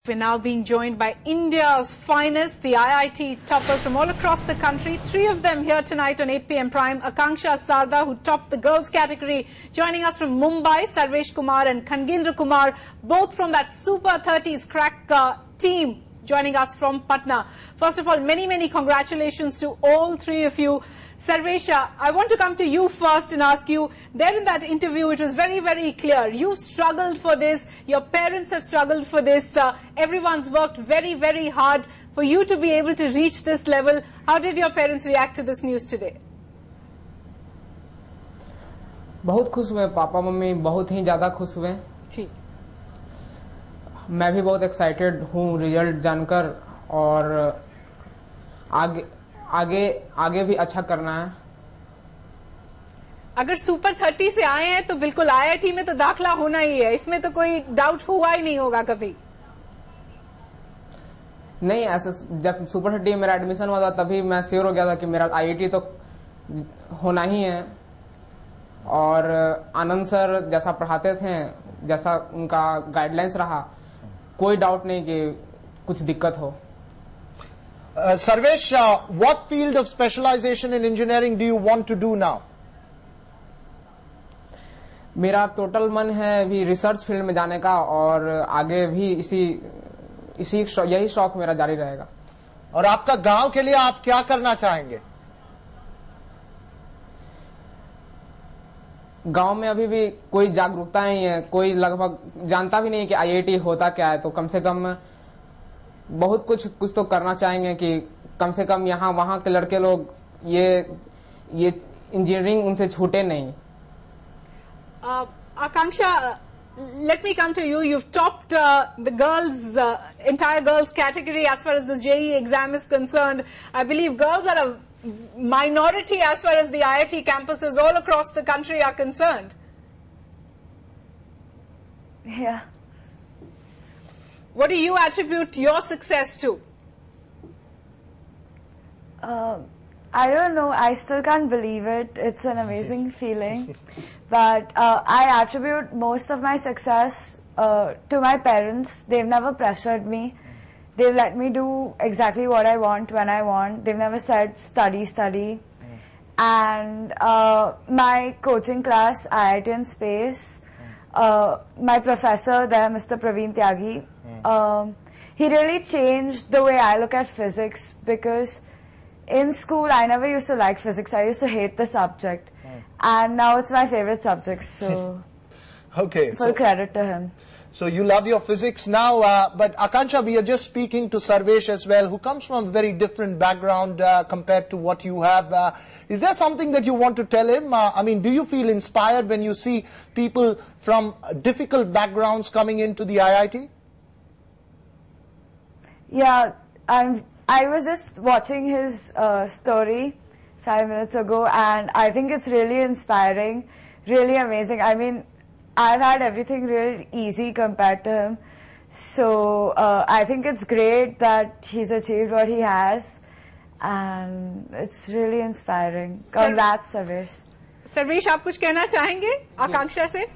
We're now being joined by India's finest, the IIT toppers from all across the country. Three of them here tonight on 8 p.m. Prime. Akanksha Sarda, who topped the girls category, joining us from Mumbai. Sarvesh Kumar and Kangendra Kumar, both from that Super 30s crack team, joining us from Patna. First of all, many congratulations to all three of you. Sarvesha, I want to come to you first and ask you, there in that interview it was very clear. You struggled for this, your parents have struggled for this, everyone's worked very hard for you to be able to reach this level. How did your parents react to this news today? बहुत खुश हुए, papa mummy बहुत ही ज्यादा खुश हुए जी। मैं भी बहुत एक्साइटेड हूँ रिजल्ट जानकर, और आगे भी अच्छा करना है। अगर सुपर 30 से आए हैं तो बिल्कुल आईआईटी में तो दाखला होना ही है, इसमें तो कोई डाउट हुआ ही नहीं होगा कभी। नहीं, ऐसा जब सुपर 30 मेरा एडमिशन हुआ था तभी मैं श्योर हो गया था कि मेरा आईआईटी तो होना ही है। और आनंद सर जैसा पढ़ाते थे, जैसा उनका गाइडलाइंस रहा, कोई डाउट नहीं कि कुछ दिक्कत हो। Sarvesh, what field of specialization in engineering do you want to do now? मेरा टोटल मन है अभी रिसर्च फील्ड में जाने का, और आगे भी यही शौक मेरा जारी रहेगा। और आपका गांव के लिए आप क्या करना चाहेंगे? गांव में अभी भी कोई जागरूकता नहीं है, कोई लगभग जानता भी नहीं कि आईआईटी होता क्या है, तो कम से कम बहुत कुछ तो करना चाहेंगे कि कम से कम यहाँ वहाँ के लड़के लोग ये इंजीनियरिंग उनसे छूटे नहीं। Akanksha, let me come to you. You've topped the girls, entire girls category as far as this JEE exam is concerned. I believe girls are a minority as far as the IIT campuses all across the country are concerned. Yeah. What do you attribute your success to? I don't know. I still can't believe it. It's an amazing feeling. But I attribute most of my success to my parents. They've never pressured me. They've let me do exactly what I want when I want. They've never said study. And my coaching class, IIT in Space, my professor there, Mr. Praveen Tyagi, he really changed the way I look at physics, because in school I never used to like physics. I used to hate the subject, and now it's my favorite subject, so Okay, full credit to him. So you love your physics now, but Akanksha, we are just speaking to Sarvesh as well, who comes from a very different background compared to what you have. Is there something that you want to tell him? I mean, do you feel inspired when you see people from difficult backgrounds coming into the IIT? Yeah, I was just watching his story 5 minutes ago, and I think it's really inspiring, really amazing. I mean, I've had everything really easy compared to him, so I think it's great that he's achieved what he has, and it's really inspiring. Congrats, Sarvesh. Sarvesh, आप कुछ कहना चाहेंगे आकांक्षा से?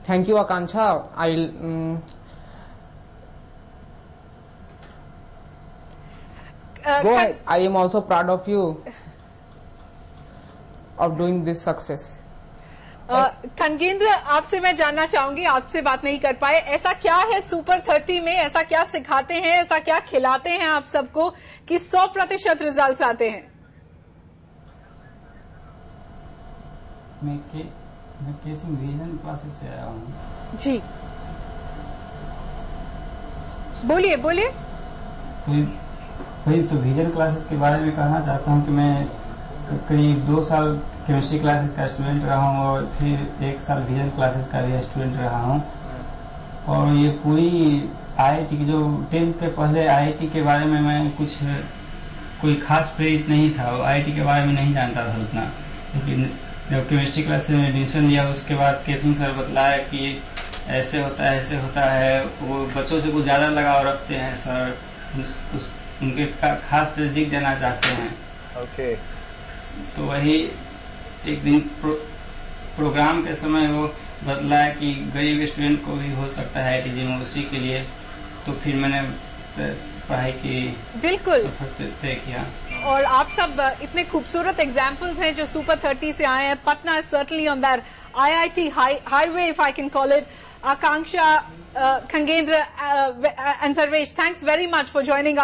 Thank you, Akanksha. Go ahead. I am also proud of you of doing this success. खनगेंद्र, आपसे मैं जानना चाहूंगी, आपसे बात नहीं कर पाए, ऐसा क्या है सुपर 30 में, ऐसा क्या सिखाते हैं, ऐसा क्या खिलाते हैं आप सबको कि 100% रिजल्ट्स आते हैं? मैं केसिंग विजन क्लासेस से आया हूँ। जी, बोलिए। तो विजन क्लासेस के बारे में कहना चाहता हूँ कि मैं करीब 2 साल केमिस्ट्री क्लासेस का स्टूडेंट रहा हूँ, और फिर 1 साल विजन क्लासेस का भी स्टूडेंट रहा हूँ। और ये पूरी आईआईटी की जो 10th के पहले आईआईटी के बारे में मैं कोई खास प्रेरित नहीं था, आईआईटी के बारे में नहीं जानता था उतना। लेकिन जब केमिस्ट्री क्लास में एडमिशन लिया, उसके बाद केसिंग सर बतलाया कि ऐसे होता है, वो बच्चों से कुछ ज़्यादा लगाव रखते हैं सर, उनके खास नजदीक जाना चाहते हैं। Okay. तो वही एक दिन प्रोग्राम के समय वो बतलाया कि गरीब स्टूडेंट को भी हो सकता है IIT में, उसी के लिए तो फिर मैंने पढ़ाई की बिल्कुल सफर तय किया। और आप सब इतने खूबसूरत एग्जाम्पल्स हैं जो सुपर 30 से आए हैं। Patna is certainly on that IIT highway, if I can call it. Akanksha, Khangendra and Sarvesh, thanks very much for joining us.